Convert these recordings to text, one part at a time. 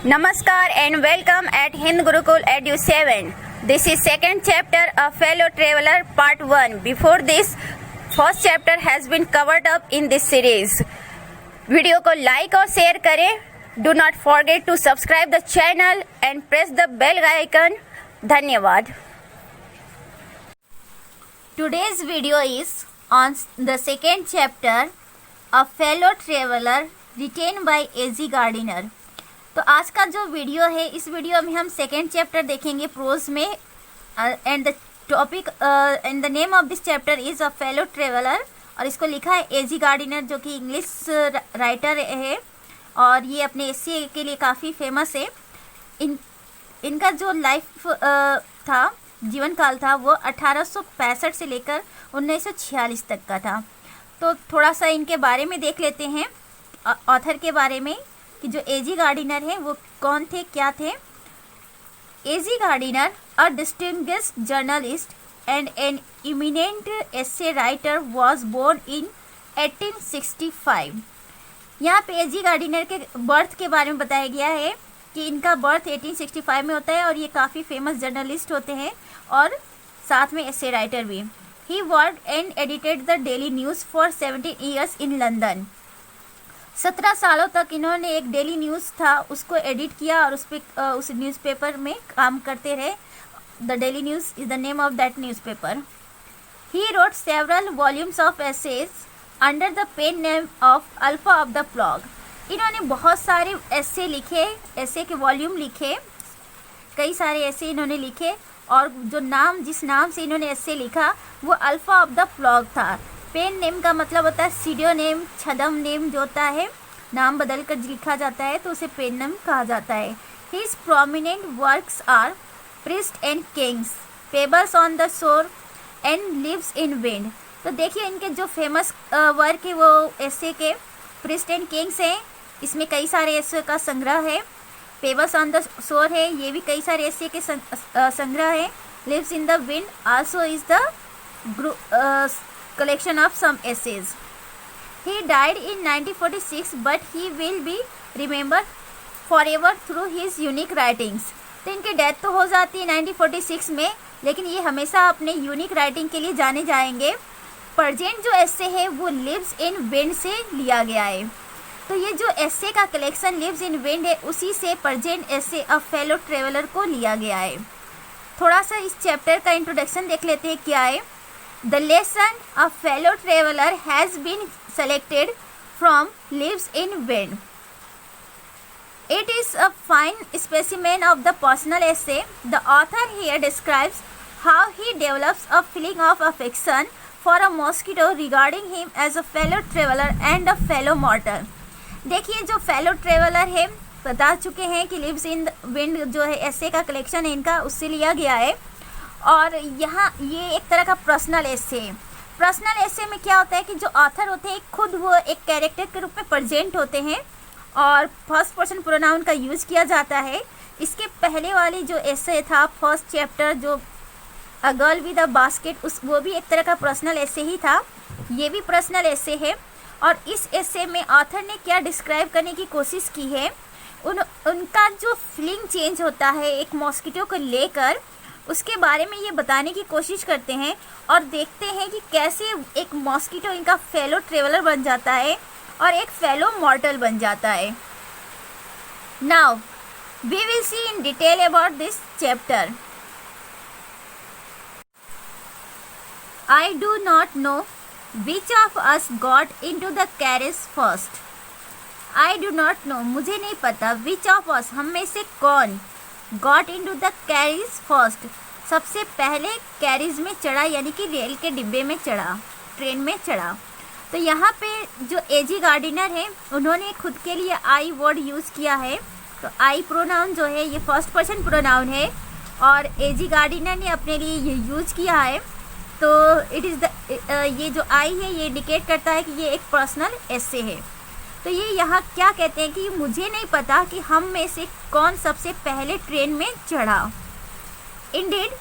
Namaskar and welcome at Hind Gurukul Edu 7. This is second chapter of Fellow Traveler Part 1. Before this, first chapter has been covered up in this series. Video को like और share करें. Do not forget to subscribe the channel and press the bell icon. धन्यवाद. Today's video is on the second chapter of Fellow Traveler written by A.G. Gardiner. तो आज का जो video है, इस वीडियो में हम सेकेंड चैप्टर देखेंगे प्रोज में. And the topic and the name of this chapter is a fellow traveller. और इसको लिखा है A.G. गार्डिनर, जो कि इंग्लिश राइटर है और ये अपने एस्से के लिए काफ़ी फेमस है. इनका जो लाइफ था, जीवन काल था, वो 1865 से लेकर 1946 तक का था. तो थोड़ा सा इनके बारे में देख लेते हैं, ऑथर के बारे में, कि जो A.G. गार्डिनर हैं वो कौन थे, क्या थे. A.G. Gardiner, a distinguished journalist and an eminent essay writer, was born in 1865. यहाँ पे A.G. गार्डिनर के बर्थ के बारे में बताया गया है कि इनका बर्थ 1865 में होता है और ये काफ़ी फेमस जर्नलिस्ट होते हैं और साथ में एस्से राइटर भी. He worked and edited the Daily news for 17 years in London. 17 सालों तक इन्होंने एक डेली न्यूज़ था उसको एडिट किया और उस न्यूज़पेपर में काम करते रहे. The Daily News is the name of that newspaper. He wrote several volumes of essays under the pen name of Alpha of the Plough. इन्होंने बहुत सारे एस्से लिखे, एस्से के वॉल्यूम लिखे, कई सारे एस्से इन्होंने लिखे और जो नाम, जिस नाम से इन्होंने एस्से लिखा वो अल्फा ऑफ द प्लॉग था. पेन नेम का मतलब होता है सीडियो नेम, छदम नेम जो होता है, नाम बदल कर लिखा जाता है तो उसे पेन नेम कहा जाता है. His prominent works are priest and kings, pebbles on the shore and leaves in wind. तो देखिए इनके जो फेमस वर्क है वो एस्से के प्रिस्ट एंड किंग्स हैं. इसमें कई सारे एस्से का संग्रह है. पेबल्स ऑन द शोर है, ये भी कई सारे एस्से के संग्रह है. Leaves in the wind also is the collection of some essays. He died in 1946 but he will be remembered forever through his unique writings. तो इनकी डेथ तो हो जाती है 1946 में, लेकिन ये हमेशा अपने यूनिक राइटिंग के लिए जाने जाएंगे. प्रेजेंट जो एस्से है वो लिव्स इन विंड से लिया गया है. तो ये जो एस्से का कलेक्शन लिव्स इन विंड है उसी से present essay a fellow traveller को लिया गया है. थोड़ा सा इस चैप्टर का इंट्रोडक्शन देख लेते हैं क्या है. The lesson a fellow traveler has been selected from Lives in Wind. It is a fine specimen of the personal essay. The author here describes how he develops a feeling of affection for a mosquito regarding him as a fellow traveler and a fellow mortal. देखिए जो fellow traveler है, बता चुके हैं कि Lives in Wind जो है एस्से का कलेक्शन है इनका, उससे लिया गया है. और यहाँ ये एक तरह का पर्सनल एस्से है. पर्सनल एस्से में क्या होता है कि जो ऑथर होते हैं खुद वो एक कैरेक्टर के रूप में प्रेजेंट होते हैं और फर्स्ट पर्सन प्रोनाउन का यूज़ किया जाता है. इसके पहले वाली जो एस्से था, फर्स्ट चैप्टर जो a girl with a basket, वो भी एक तरह का पर्सनल एस्से ही था. ये भी पर्सनल एस्से है. और इस एस्से में ऑथर ने क्या डिस्क्राइब करने की कोशिश की है, उनका जो फीलिंग चेंज होता है एक मॉस्किटो को लेकर, उसके बारे में ये बताने की कोशिश करते हैं और देखते हैं कि कैसे एक मॉस्किटो इनका फेलो ट्रेवलर बन जाता है और एक फेलो मॉर्टल बन जाता है. Now we will see in detail about this chapter. I do not know which of us got into the carriage first. I do not know, मुझे नहीं पता, विच ऑफ अस, हम में से कौन, got into the carries first, सबसे पहले carries में चढ़ा, यानी कि रेल के डिब्बे में चढ़ा, ट्रेन में चढ़ा. तो यहाँ पे जो A.G. गार्डिनर है उन्होंने खुद के लिए आई वर्ड यूज़ किया है. तो आई प्रोनाउन जो है ये फर्स्ट पर्सन प्रोनाउन है और A.G. गार्डिनर ने अपने लिए ये यूज़ किया है. तो इट इज़ द ये जो आई है ये इंडिकेट करता है कि ये एक पर्सनल एस्से है. तो ये यहाँ क्या कहते हैं कि मुझे नहीं पता कि हम में से कौन सबसे पहले ट्रेन में चढ़ा. Indeed,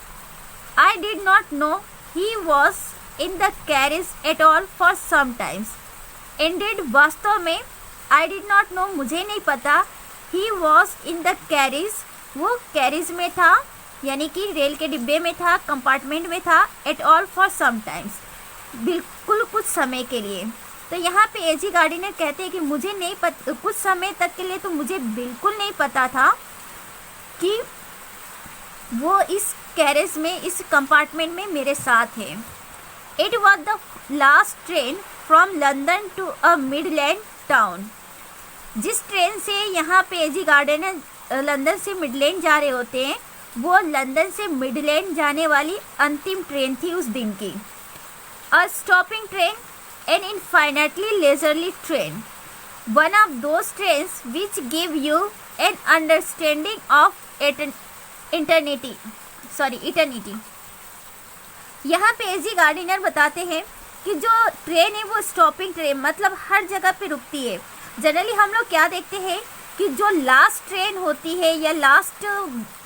I did not know he was in the carriage at all for some times. Indeed, वास्तव में I did not know, मुझे नहीं पता he was in the carriage, वो कैरिज में था, यानी कि रेल के डिब्बे में था, कंपार्टमेंट में था, at all for some times, बिल्कुल कुछ समय के लिए। तो यहाँ पे एजी गार्डिनर कहते हैं कि मुझे नहीं पता, कुछ समय तक के लिए तो मुझे बिल्कुल नहीं पता था कि वो इस कैरेज में, इस कंपार्टमेंट में मेरे साथ है। It was the last train from London to a Midland town. जिस ट्रेन से यहाँ पे एजी गार्डिनर लंदन से मिडलैंड जा रहे होते हैं, वो लंदन से मिडलैंड जाने वाली अंतिम ट्रेन थी उस दिन की। A stopping train, an infinitely leisurely train, one of those trains which give you an understanding of eternity. यहाँ पे एजी गार्डिनर बताते हैं कि जो ट्रेन है वो स्टॉपिंग ट्रेन, मतलब हर जगह पे रुकती है। जनरली हम लोग क्या देखते हैं कि जो लास्ट ट्रेन होती है या लास्ट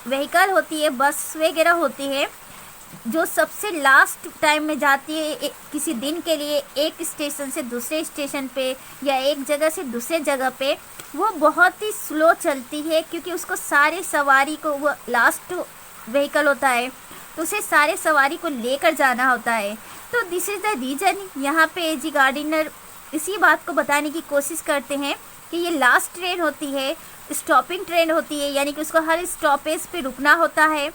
व्हीकल होती है, बस वगैरह होती है, जो सबसे लास्ट टाइम में जाती है किसी दिन के लिए एक स्टेशन से दूसरे स्टेशन पे या एक जगह से दूसरे जगह पे, वो बहुत ही स्लो चलती है, क्योंकि उसको सारे सवारी को, वो लास्ट व्हीकल होता है तो उसे सारे सवारी को लेकर जाना होता है। तो दिस इज़ द रीज़न, यहाँ पे एजी गार्डिनर इसी बात को बताने की कोशिश करते हैं कि ये लास्ट ट्रेन होती है, स्टॉपिंग ट्रेन होती है, यानी कि उसको हर स्टॉपेज पे रुकना होता है।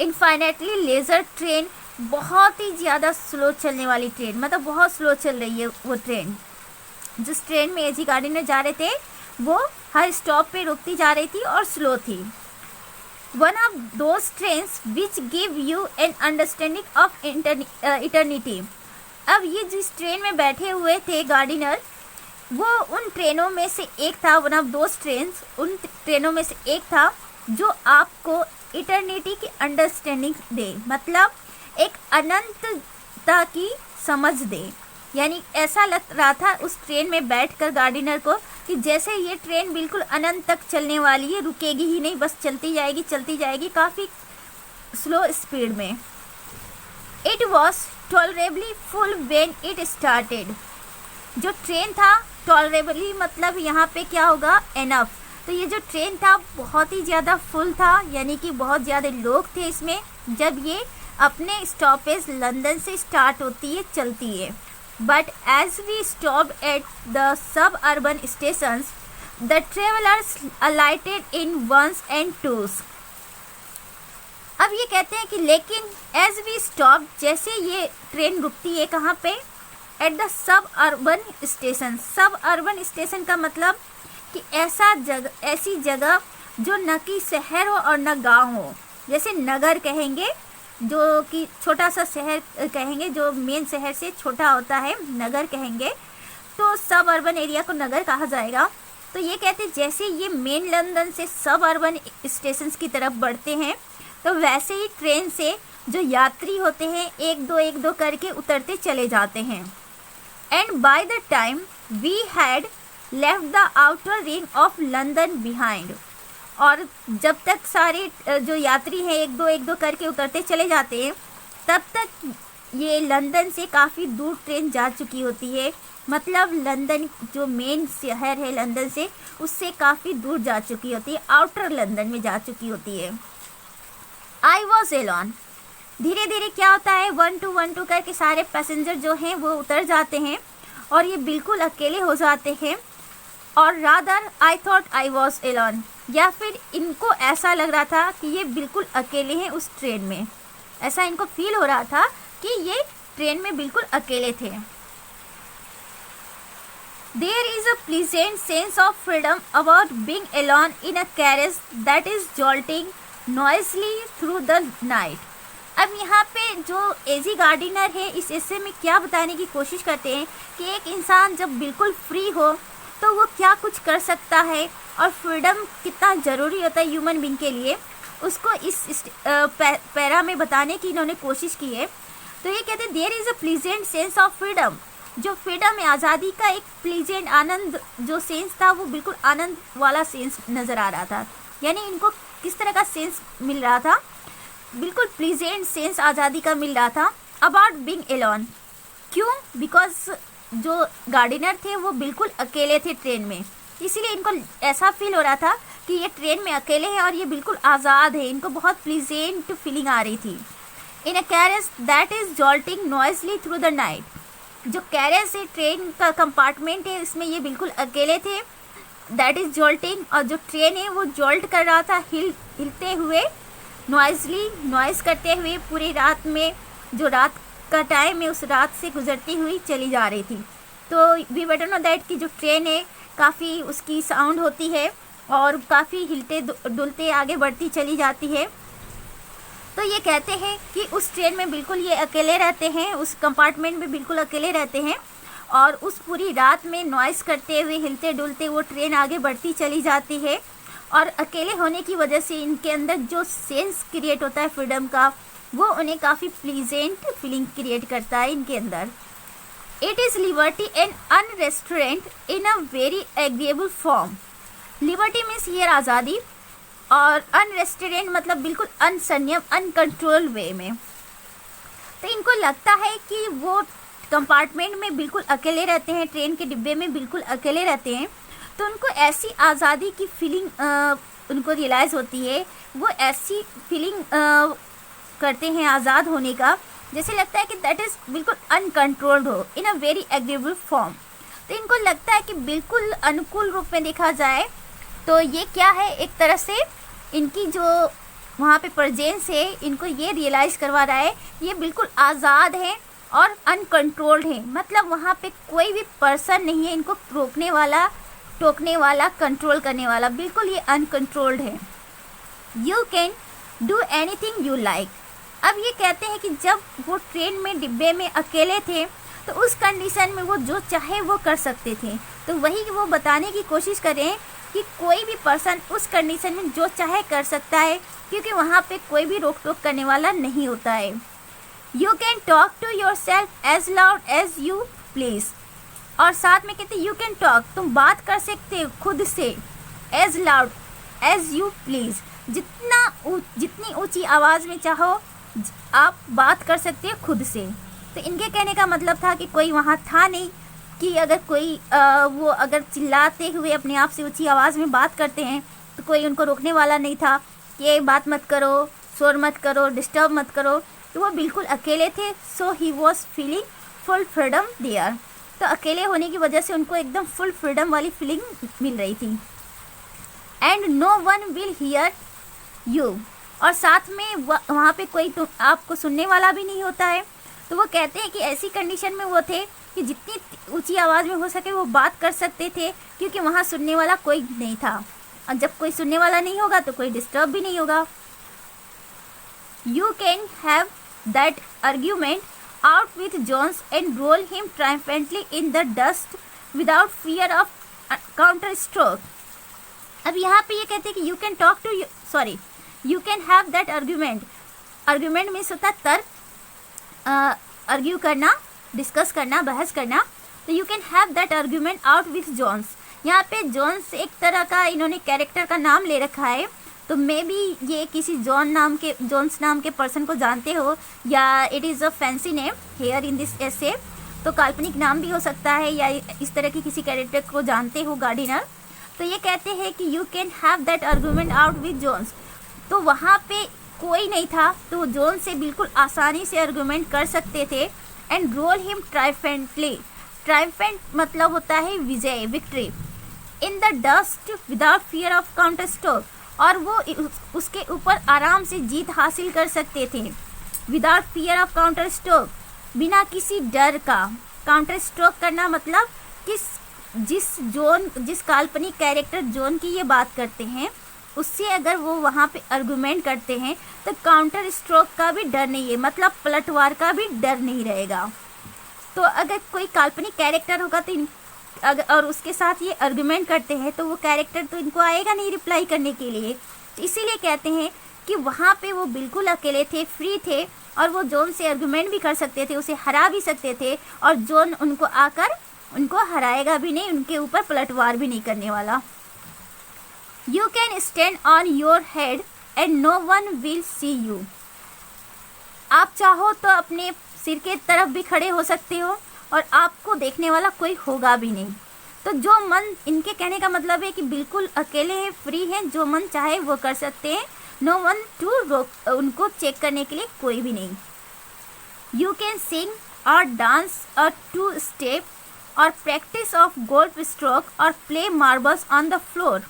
इनफाइनेटली लेज़र ट्रेन, बहुत ही ज़्यादा स्लो चलने वाली ट्रेन, मतलब बहुत स्लो चल रही है वो ट्रेन। जिस ट्रेन में एजी गार्डिनर जा रहे थे वो हर स्टॉप पे रुकती जा रही थी और स्लो थी। One of those trains which give you an understanding of eternity. अब ये जिस ट्रेन में बैठे हुए थे गार्डिनर, वो उन ट्रेनों में से एक था, वन ऑफ दोज ट्रेन्स, उन ट्रेनों में से एक था जो आपको इटर्निटी की अंडरस्टैंडिंग दे, मतलब एक अनंतता की समझ दे। यानी ऐसा लग रहा था उस ट्रेन में बैठकर गार्डिनर को कि जैसे ये ट्रेन बिल्कुल अनंत तक चलने वाली है, रुकेगी ही नहीं, बस चलती जाएगी काफ़ी स्लो स्पीड में। It was tolerably full when it started. जो ट्रेन था, टॉलरेबली मतलब यहाँ पे क्या होगा, एनफ। तो ये जो ट्रेन था बहुत ही ज़्यादा फुल था, यानी कि बहुत ज़्यादा लोग थे इसमें जब ये अपने स्टॉपेज लंदन से स्टार्ट होती है, चलती है। But as we stop at the suburban stations the travellers alighted in ones and twos. अब ये कहते हैं कि लेकिन एज वी स्टॉप, जैसे ये ट्रेन रुकती है कहाँ पे, एट द सब अर्बन स्टेशन। सब अर्बन स्टेशन का मतलब कि ऐसी जगह जो न कि शहर हो और न गांव हो। जैसे नगर कहेंगे, जो कि छोटा सा शहर कहेंगे, जो मेन शहर से छोटा होता है, नगर कहेंगे। तो सब अर्बन एरिया को नगर कहा जाएगा। तो ये कहते हैं जैसे ये मेन लंदन से सब अर्बन स्टेशन की तरफ बढ़ते हैं, तो वैसे ही ट्रेन से जो यात्री होते हैं एक दो करके उतरते चले जाते हैं। And by the time we had left the outer ring of London behind. और जब तक सारे जो यात्री हैं एक दो करके उतरते चले जाते हैं, तब तक ये लंदन से काफ़ी दूर ट्रेन जा चुकी होती है। मतलब लंदन जो मेन शहर है लंदन से, उससे काफ़ी दूर जा चुकी होती है, आउटर लंदन में जा चुकी होती है। I was alone. धीरे धीरे क्या होता है, 1 2 करके सारे पैसेंजर जो हैं वो उतर जाते हैं और ये बिल्कुल अकेले हो जाते हैं। और rather I thought I was alone, या फिर इनको ऐसा लग रहा था कि ये बिल्कुल अकेले हैं उस ट्रेन में। ऐसा इनको फील हो रहा था कि ये ट्रेन में बिल्कुल अकेले थे। There is a pleasant sense of freedom about being alone in a carriage that is jolting noisily through the night. अब यहाँ पे जो एजी गार्डिनर है इस ऐसे में क्या बताने की कोशिश करते हैं कि एक इंसान जब बिल्कुल फ्री हो तो वो क्या कुछ कर सकता है और फ्रीडम कितना ज़रूरी होता है ह्यूमन बीइंग के लिए, उसको इस पैरा में बताने की इन्होंने कोशिश की है। तो ये कहते हैं there is a pleasant sense of freedom. जो फ्रीडम है, आज़ादी का एक प्लीजेंट आनंद जो सेंस था, वो बिल्कुल आनंद वाला सेंस नज़र आ रहा था। यानी इनको किस तरह का सेंस मिल रहा था, बिल्कुल प्लीजेंट सेंस आज़ादी का मिल रहा था। अबाउट बीइंग एलोन, क्यों? बिकॉज जो गार्डिनर थे वो बिल्कुल अकेले थे ट्रेन में, इसीलिए इनको ऐसा फील हो रहा था कि ये ट्रेन में अकेले हैं और ये बिल्कुल आज़ाद है। इनको बहुत प्लीजेंट फीलिंग आ रही थी। In a carriage that is jolting noisily through the night, जो कैरेज है ट्रेन का कंपार्टमेंट है, इसमें ये बिल्कुल अकेले थे। दैट इज़ जॉल्टिंग, और जो ट्रेन है वो जॉल्ट कर रहा था, हिलते हुए, नॉइजली, नॉइज़ करते हुए पूरी रात में, जो रात का टाइम है उस रात से गुजरती हुई चली जा रही थी। तो वी बेटर नो दैट कि जो ट्रेन है काफ़ी उसकी साउंड होती है और काफ़ी हिलते डुलते आगे बढ़ती चली जाती है। तो ये कहते हैं कि उस ट्रेन में बिल्कुल ये अकेले रहते हैं, उस कंपार्टमेंट में बिल्कुल अकेले रहते हैं और उस पूरी रात में नॉइज़ करते हुए, हिलते डुलते वो ट्रेन आगे बढ़ती चली जाती है। और अकेले होने की वजह से इनके अंदर जो सेंस क्रिएट होता है फ्रीडम का, वो उन्हें काफ़ी प्लीजेंट फीलिंग क्रिएट करता है इनके अंदर। It is liberty and unrestraint in a very agreeable form. Liberty means here आज़ादी, और अनरेस्ट्रेंट मतलब बिल्कुल अनसंयम, अनकंट्रोल वे में। तो इनको लगता है कि वो कंपार्टमेंट में बिल्कुल अकेले रहते हैं, ट्रेन के डिब्बे में बिल्कुल अकेले रहते हैं। तो उनको ऐसी आज़ादी की फीलिंग उनको रियलाइज़ होती है, वो ऐसी फीलिंग करते हैं आज़ाद होने का, जैसे लगता है कि दैट इज़ बिल्कुल अनकंट्रोल्ड हो, इन अ वेरी एग्रीएबल फॉर्म। तो इनको लगता है कि बिल्कुल अनुकूल रूप में देखा जाए तो ये क्या है, एक तरह से इनकी जो वहाँ पे प्रेजेंस है इनको ये रियलाइज़ करवा रहा है ये बिल्कुल आज़ाद है और अनकंट्रोल्ड है। मतलब वहाँ पे कोई भी पर्सन नहीं है इनको रोकने वाला, टोकने वाला, कंट्रोल करने वाला, बिल्कुल ये अनकंट्रोल्ड है। You can do anything you like. अब ये कहते हैं कि जब वो ट्रेन में डिब्बे में अकेले थे तो उस कंडीशन में वो जो चाहे वो कर सकते थे। तो वही वो बताने की कोशिश करें कि कोई भी पर्सन उस कंडीशन में जो चाहे कर सकता है, क्योंकि वहाँ पे कोई भी रोक टोक करने वाला नहीं होता है। You can talk to yourself as loud as you please. और साथ में कहते यू कैन टॉक, तुम बात कर सकते हो खुद से, as loud as you please, जितनी ऊंची आवाज़ में चाहो आप बात कर सकते हो खुद से। तो इनके कहने का मतलब था कि कोई वहाँ था नहीं कि अगर कोई वो अगर चिल्लाते हुए अपने आप से ऊंची आवाज़ में बात करते हैं तो कोई उनको रोकने वाला नहीं था, ये बात मत करो, शोर मत करो, डिस्टर्ब मत करो। तो वो बिल्कुल अकेले थे। So he was feeling full freedom there. तो अकेले होने की वजह से उनको एकदम फुल फ्रीडम वाली फीलिंग मिल रही थी। And no one will hear you, और साथ में वहाँ पे कोई आपको सुनने वाला भी नहीं होता है। तो वो कहते हैं कि ऐसी कंडीशन में वो थे कि जितनी ऊंची आवाज़ में हो सके वो बात कर सकते थे, क्योंकि वहाँ सुनने वाला कोई नहीं था। और जब कोई सुनने वाला नहीं होगा तो कोई डिस्टर्ब भी नहीं होगा। You can have that argument out with Jones and roll him triumphantly in the dust without fear of counter stroke. अब यहाँ पे ये कहते हैं कि you can talk to, sorry, you can have that argument. Argument means होता है तर्क, आर्ग्यू करना, डिस्कस करना, बहस करना। तो you can have that argument out with Jones. यहाँ पे जोन्स एक तरह का इन्होंने कैरेक्टर का नाम ले रखा है। तो मे बी ये किसी जोन्स नाम के पर्सन को जानते हो, या it is a fancy name here in this एसे। तो काल्पनिक नाम भी हो सकता है, या इस तरह की किसी कैरेक्टर को जानते हो, गार्डिनर। तो ये कहते हैं कि you can have that argument out with Jones. तो वहाँ पे कोई नहीं था तो वो जोन से बिल्कुल आसानी से आर्गूमेंट कर सकते थे। And roll him triumphantly, triumphant मतलब होता है विजय, victory, in the dust without fear of counter stroke, और वो उसके ऊपर आराम से जीत हासिल कर सकते थे। Without fear of counter stroke, बिना किसी डर का। काउंटर स्ट्रोक करना मतलब जिस काल्पनिक कैरेक्टर जोन की ये बात करते हैं उससे अगर वो वहाँ पे आर्गूमेंट करते हैं तो काउंटर स्ट्रोक का भी डर नहीं है, मतलब पलटवार का भी डर नहीं रहेगा। तो अगर कोई काल्पनिक कैरेक्टर होगा तो और उसके साथ ये आर्गूमेंट करते हैं तो वो कैरेक्टर तो इनको आएगा नहीं रिप्लाई करने के लिए। तो इसीलिए कहते हैं कि वहाँ पे वो बिल्कुल अकेले थे, फ्री थे, और वो जोन से आर्गूमेंट भी कर सकते थे, उसे हरा भी सकते थे, और जोन उनको आकर उनको हराएगा भी नहीं, उनके ऊपर पलटवार भी नहीं करने वाला। You can stand on your head and no one will see you. आप चाहो तो अपने सिर के तरफ भी खड़े हो सकते हो और आपको देखने वाला कोई होगा भी नहीं। तो जो मन, इनके कहने का मतलब है कि बिल्कुल अकेले हैं, फ्री हैं, जो मन चाहे वो कर सकते हैं, नो वन टू रोक, उनको चेक करने के लिए कोई भी नहीं। यू कैन सिंग और डांस और टू स्टेप और प्रैक्टिस ऑफ गोल्फ स्ट्रोक और play marbles on the floor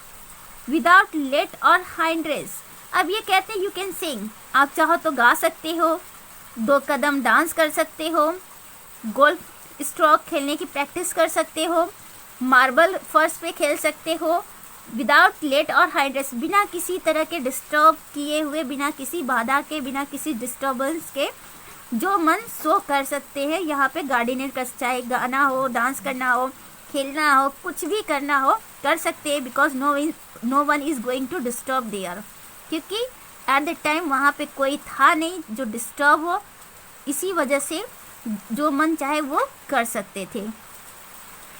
without let और हाइंड रेस। अब ये कहते हैं यू कैन सिंग, आप चाहो तो गा सकते हो, 2 कदम डांस कर सकते हो, गोल्फ स्ट्रोक खेलने की प्रैक्टिस कर सकते हो, मार्बल फर्श पे खेल सकते हो, विदाउट लेट और हाइंड रेस, बिना किसी तरह के डिस्टर्ब किए हुए, बिना किसी बाधा के, बिना किसी डिस्टर्बेंस के, जो मन सो कर सकते हैं। यहाँ पे गार्डनिंग कर, चाहे गाना हो, डांस करना हो, खेलना हो, कुछ भी करना हो कर सकते हैं, because no one is going to disturb there, क्योंकि एट द टाइम वहाँ पे कोई था नहीं जो डिस्टर्ब हो, इसी वजह से जो मन चाहे वो कर सकते थे।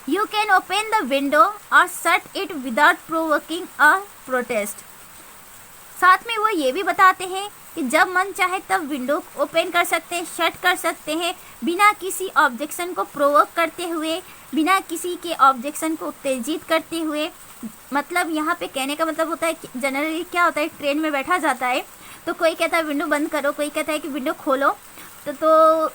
You can open the window और shut it without provoking a protest. साथ में वो ये भी बताते हैं कि जब मन चाहे तब विंडो ओपन कर सकते हैं, शट कर सकते हैं, बिना किसी ऑब्जेक्शन को प्रोवोक करते हुए, बिना किसी के ऑब्जेक्शन को उत्तेजित करते हुए। मतलब यहाँ पे कहने का मतलब होता है कि जनरली क्या होता है, ट्रेन में बैठा जाता है तो कोई कहता है विंडो बंद करो, कोई कहता है कि विंडो खोलो, तो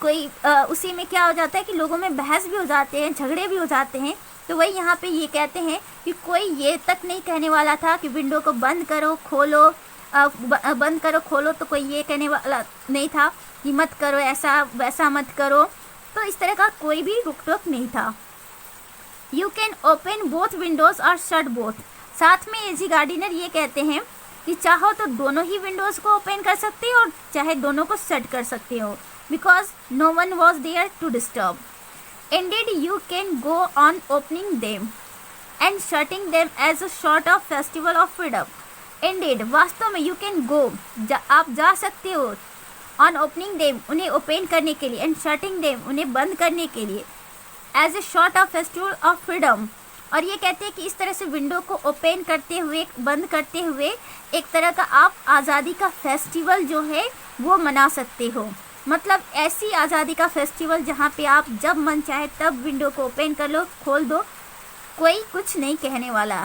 कोई उसी में क्या हो जाता है कि लोगों में बहस भी हो जाते हैं, झगड़े भी हो जाते हैं। तो वही यहाँ पे ये कहते हैं कि कोई ये तक नहीं कहने वाला था कि विंडो को बंद करो खोलो, बंद करो खोलो, तो कोई ये कहने वाला नहीं था कि मत करो, ऐसा वैसा मत करो, तो इस तरह का कोई भी रुक टोक नहीं था। You can open both Windows और शट बोथ। साथ में एजी गार्डनर ये कहते हैं कि चाहो तो दोनों ही विंडोज़ को ओपन कर सकते हो और चाहे दोनों को शट कर सकते हो, because no one was there to disturb. Indeed, you can go on opening them and shutting them as a sort of festival of freedom. Indeed, वास्तव में you can go, आप जा सकते हो, on opening them, उन्हें open करने के लिए, and shutting them, उन्हें बंद करने के लिए, as a sort of festival of freedom. और ये कहते हैं कि इस तरह से विंडो को ओपन करते हुए, बंद करते हुए, एक तरह का आप आज़ादी का फेस्टिवल जो है वो मना सकते हो। मतलब ऐसी आज़ादी का फेस्टिवल जहाँ पे आप जब मन चाहे तब विंडो को ओपन कर लो, खोल दो, कोई कुछ नहीं कहने वाला।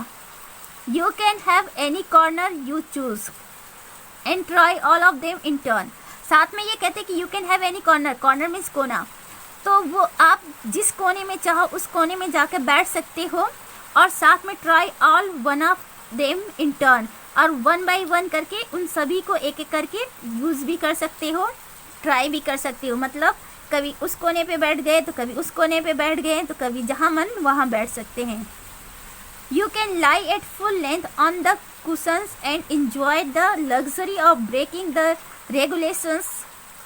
You can have any corner you choose and try all of them in turn. साथ में ये कहते हैं कि you can have any corner, corner means कोना, तो वो आप जिस कोने में चाहो उस कोने में जाकर बैठ सकते हो, और साथ में try all one of them in turn, और 1 बाय 1 करके उन सभी को एक एक करके यूज़ भी कर सकते हो, ट्राई भी कर सकते हो। मतलब कभी उस कोने पे बैठ गए तो कभी उस कोने पे बैठ गए, तो कभी जहाँ मन वहाँ बैठ सकते हैं। You can lie at full length on the cushions and enjoy the luxury of breaking the regulations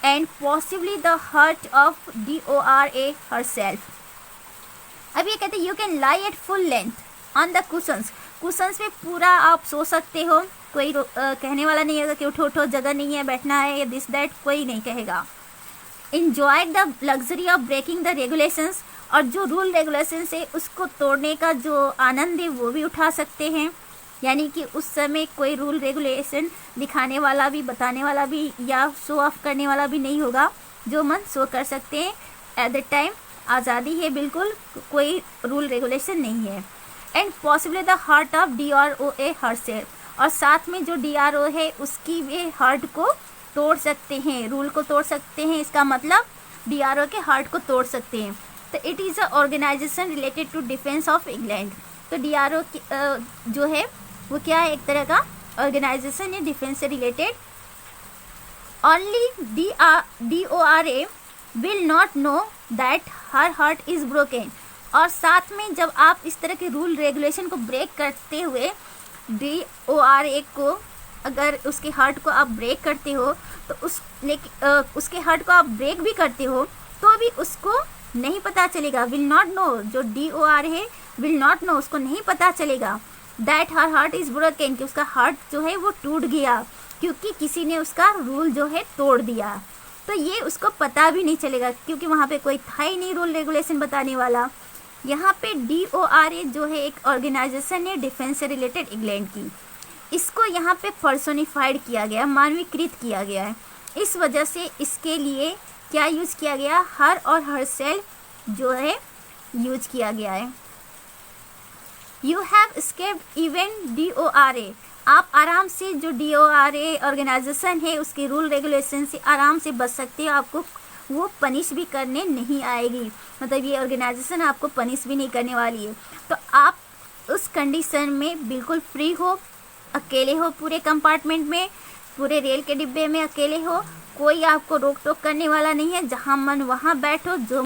and possibly the heart of DORA herself। अब ये कहते हैं you can lie at full length on the cushions, cushions पे पूरा आप सो सकते हो, कोई कहने वाला नहीं होगा कि उठो उठो जगह नहीं है, बैठना है, दिस दैट कोई नहीं कहेगा। Enjoy the luxury of breaking the regulations, और जो रूल रेगुलेशंस है उसको तोड़ने का जो आनंद है वो भी उठा सकते हैं। यानी कि उस समय कोई रूल रेगुलेशन दिखाने वाला भी, बताने वाला भी या शो ऑफ करने वाला भी नहीं होगा, जो मन सो कर सकते हैं। एट द टाइम आज़ादी है, बिल्कुल कोई रूल रेगुलेशन नहीं है। And possibly the heart of DROA herself, और साथ में जो DRO है उसकी भी हार्ट को तोड़ सकते हैं, रूल को तोड़ सकते हैं, इसका मतलब DRO के हार्ट को तोड़ सकते हैं। तो it is a organisation related to defence of England. तो DRO जो है वो क्या है, एक तरह का ऑर्गेनाइजेशन है डिफेंस से related. Only DORA will not know that her heart is broken. और साथ में जब आप इस तरह के रूल रेगुलेशन को ब्रेक करते हुए DORA को, अगर उसके हार्ट को आप ब्रेक करते हो तो उसके हार्ट को आप ब्रेक भी करते हो तो भी उसको नहीं पता चलेगा, विल नॉट नो, जो DORA है विल नॉट नो, उसको नहीं पता चलेगा that her heart is broken, कि उसका हार्ट जो है वो टूट गया क्योंकि किसी ने उसका रूल जो है तोड़ दिया। तो ये उसको पता भी नहीं चलेगा क्योंकि वहाँ पे कोई था ही नहीं रूल रेगुलेशन बताने वाला। यहाँ पे DORA जो है एक ऑर्गेनाइजेशन है डिफेंस से रिलेटेड इंग्लैंड की, इसको यहाँ पे पर्सोनिफाइड किया गया, मानवीकृत किया गया है। इस वजह से इसके लिए क्या यूज़ किया गया, हर और हर सेल्फ जो है यूज किया गया है। You have escaped even DORA, आप आराम से जो DORA ऑर्गेनाइजेशन है उसके रूल रेगुलेशन से आराम से बच सकते हो, आपको वो पनिश भी करने नहीं आएगी, मतलब ये ऑर्गेनाइजेशन आपको पनिश भी नहीं करने वाली है। तो आप उस कंडीशन में बिल्कुल फ्री हो, अकेले हो पूरे कंपार्टमेंट में, पूरे रेल के डिब्बे में अकेले हो, कोई आपको रोक टोक करने वाला नहीं है, जहाँ मन वहाँ बैठो, जो